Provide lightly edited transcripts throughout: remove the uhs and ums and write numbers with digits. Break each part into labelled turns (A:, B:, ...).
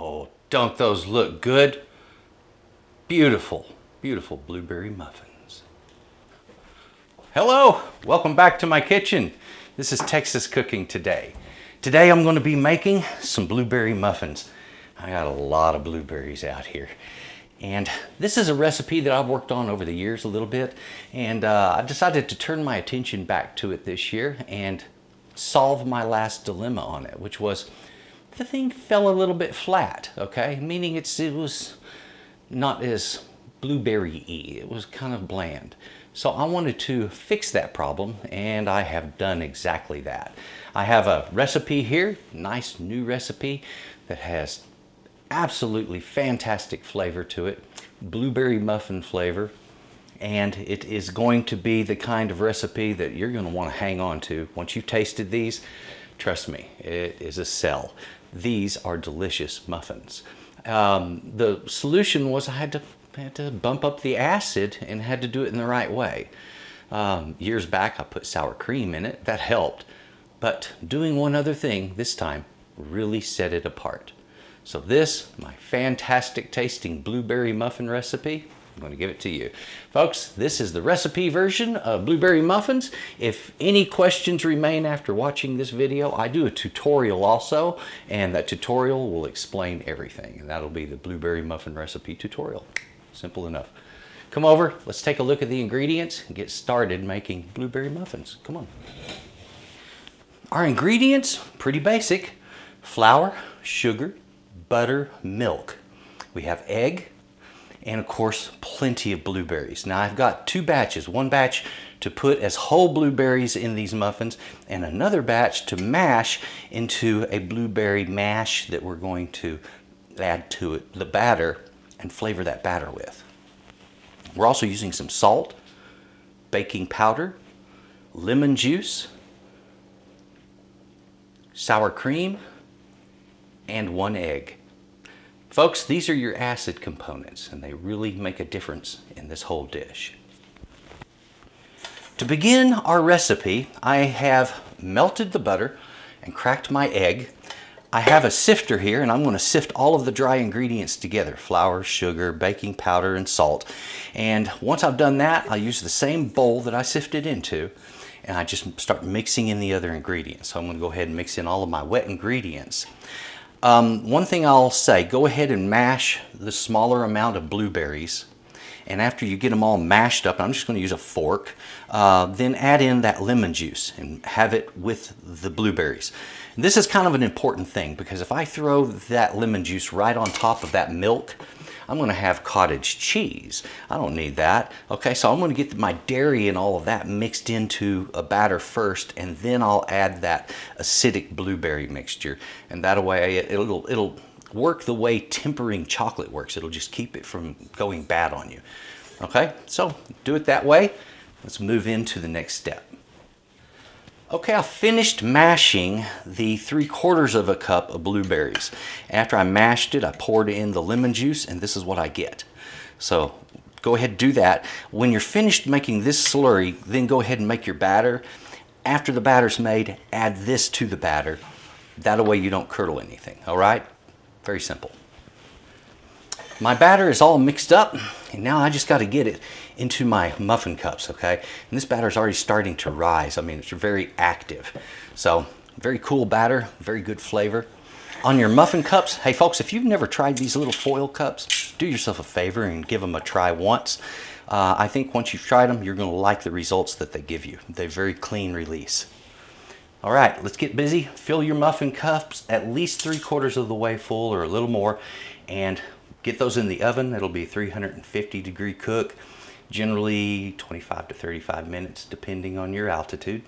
A: Oh, don't those look good? Beautiful, beautiful blueberry muffins. Hello, welcome back to my kitchen. This is Texas Cooking Today. Today I'm going to be making some blueberry muffins. I got a lot of blueberries out here. And this is a recipe that I've worked on over the years a little bit. And I've decided to turn my attention back to it this year and solve my last dilemma on it, which was the thing fell a little bit flat, okay? Meaning it was not as blueberry-y, it was kind of bland. So I wanted to fix that problem, and I have done exactly that. I have a recipe here, nice new recipe that has absolutely fantastic flavor to it, blueberry muffin flavor, and it is going to be the kind of recipe that you're going to want to hang on to. Once you've tasted these, trust me, it is a sell. These are delicious muffins. The solution was I had to bump up the acid and had to do it in the right way. Years back I put sour cream in it, that helped, but doing one other thing this time really set it apart. So this, my fantastic tasting blueberry muffin recipe, I'm going to give it to you. Folks, this is the recipe version of blueberry muffins. If any questions remain after watching this video, I do a tutorial also, and that tutorial will explain everything. And that'll be the blueberry muffin recipe tutorial. Simple enough. Come over, let's take a look at the ingredients and get started making blueberry muffins. Come on. Our ingredients, pretty basic. Flour, sugar, butter, milk. We have egg, and of course plenty of blueberries. Now I've got two batches, one batch to put as whole blueberries in these muffins and another batch to mash into a blueberry mash that we're going to add to it, the batter, and flavor that batter with. We're also using some salt, baking powder, lemon juice, sour cream, and one egg. Folks, these are your acid components, and they really make a difference in this whole dish. To begin our recipe, I have melted the butter and cracked my egg. I have a sifter here, and I'm going to sift all of the dry ingredients together: flour, sugar, baking powder, and salt. And once I've done that, I'll use the same bowl that I sifted into, and I just start mixing in the other ingredients. So I'm going to go ahead and mix in all of my wet ingredients. One thing I'll say, go ahead and mash the smaller amount of blueberries, and after you get them all mashed up, I'm just going to use a fork, then add in that lemon juice and have it with the blueberries. And this is kind of an important thing, because if I throw that lemon juice right on top of that milk, I'm going to have cottage cheese. I don't need that. Okay, so I'm going to get my dairy and all of that mixed into a batter first, and then I'll add that acidic blueberry mixture. And that way it'll work the way tempering chocolate works. It'll just keep it from going bad on you. Okay, so do it that way. Let's move into the next step. Okay, I finished mashing the 3/4 of a cup of blueberries. After I mashed it, I poured in the lemon juice, and this is what I get. So go ahead and do that. When you're finished making this slurry, then go ahead and make your batter. After the batter's made, add this to the batter. That way you don't curdle anything, all right? Very simple. My batter is all mixed up, and now I just got to get it into my muffin cups, okay? And this batter is already starting to rise. I mean, it's very active. So, very cool batter, very good flavor. On your muffin cups, hey folks, if you've never tried these little foil cups, do yourself a favor and give them a try once. I think once you've tried them, you're going to like the results that they give you. They're very clean release. All right, let's get busy. Fill your muffin cups at least 3/4 of the way full or a little more, and get those in the oven. It'll be 350-degree cook, generally 25 to 35 minutes, depending on your altitude.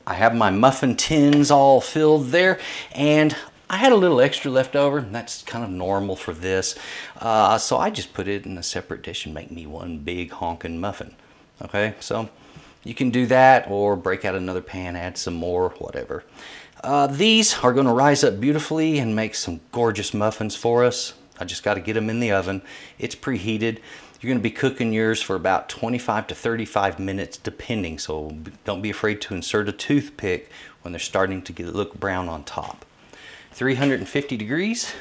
A: I have my muffin tins all filled there, and I had a little extra left over, and that's kind of normal for this. So I just put it in a separate dish and make me one big honkin' muffin. Okay, so you can do that, or break out another pan, add some more, whatever. These are going to rise up beautifully and make some gorgeous muffins for us. I just got to get them in the oven. It's preheated. You're going to be cooking yours for about 25 to 35 minutes depending, so don't be afraid to insert a toothpick when they're starting to look brown on top. 350 degrees.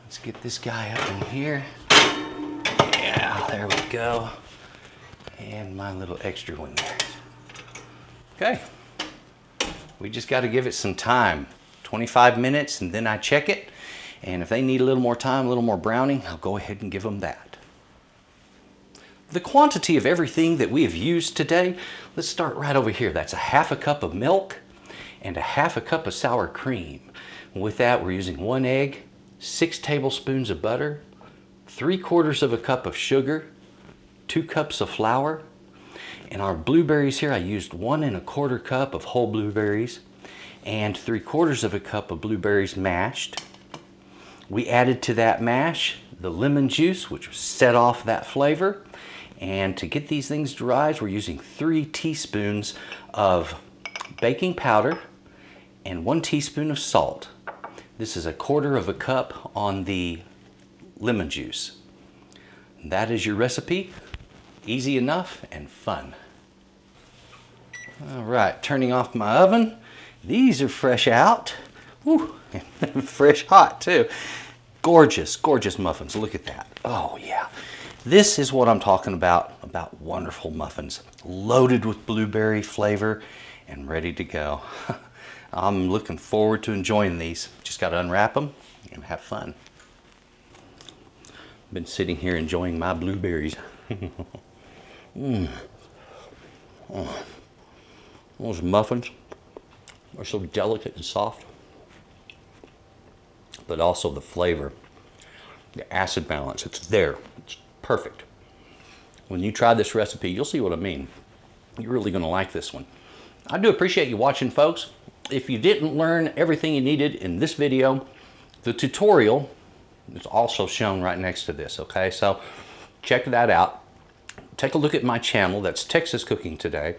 A: Let's get this guy up in here. Yeah, there we go. And my little extra one there. Okay. We just got to give it some time. 25 minutes, and then I check it. And if they need a little more time, a little more browning, I'll go ahead and give them that. The quantity of everything that we have used today, let's start right over here. That's a half a cup of milk and a half a cup of sour cream. With that, we're using 1 egg, 6 tablespoons of butter, 3/4 of a cup of sugar, 2 cups of flour, and our blueberries here, I used 1 1/4 cup of whole blueberries and 3/4 of a cup of blueberries mashed. We added to that mash the lemon juice, which set off that flavor. And to get these things to rise, we're using 3 teaspoons of baking powder and 1 teaspoon of salt. This is 1/4 of a cup on the lemon juice. That is your recipe. Easy enough and fun. All right, turning off my oven. These are fresh out. Woo, fresh hot too. Gorgeous, gorgeous muffins. Look at that. Oh yeah. This is what I'm talking about wonderful muffins. Loaded with blueberry flavor and ready to go. I'm looking forward to enjoying these. Just got to unwrap them and have fun. Been sitting here enjoying my blueberries. Oh. Those muffins are so delicate and soft, but also the flavor, the acid balance, it's there. It's perfect. When you try this recipe, you'll see what I mean. You're really going to like this one. I do appreciate you watching, folks. If you didn't learn everything you needed in this video, the tutorial is also shown right next to this, okay? So check that out. Take a look at my channel. That's Texas Cooking Today.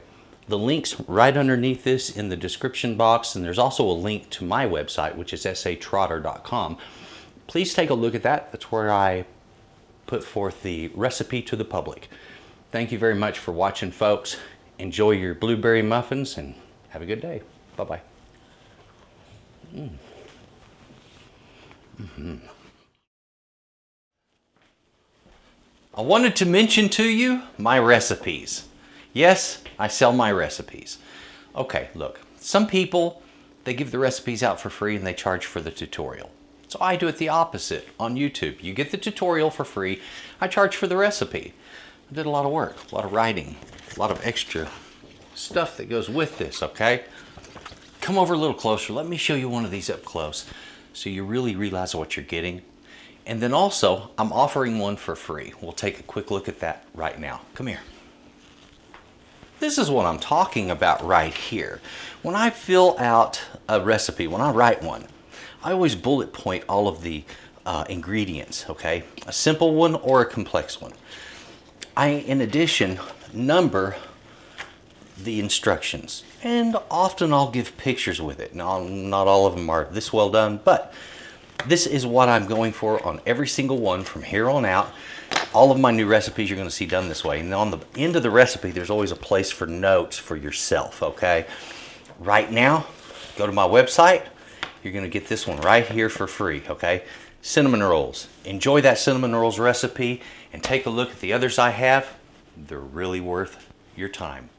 A: The link's right underneath this in the description box, and there's also a link to my website, which is S.A.Trotter.com. Please take a look at that. That's where I put forth the recipe to the public. Thank you very much for watching, folks. Enjoy your blueberry muffins and have a good day. Bye-bye. I wanted to mention to you my recipes. Yes, I sell my recipes. Okay, look, some people, they give the recipes out for free and they charge for the tutorial. So I do it the opposite on YouTube. You get the tutorial for free, I charge for the recipe. I did a lot of work, a lot of writing, a lot of extra stuff that goes with this, okay? Come over a little closer. Let me show you one of these up close so you really realize what you're getting. And then also, I'm offering one for free. We'll take a quick look at that right now. Come here. This is what I'm talking about right here. When I fill out a recipe, when I write one, I always bullet point all of the ingredients, okay? A simple one or a complex one. I, in addition, number the instructions, and often I'll give pictures with it. Now, not all of them are this well done, but this is what I'm going for on every single one from here on out. All of my new recipes you're going to see done this way. And on the end of the recipe, there's always a place for notes for yourself, okay? Right now, go to my website. You're going to get this one right here for free, okay? Cinnamon rolls. Enjoy that cinnamon rolls recipe and take a look at the others I have. They're really worth your time.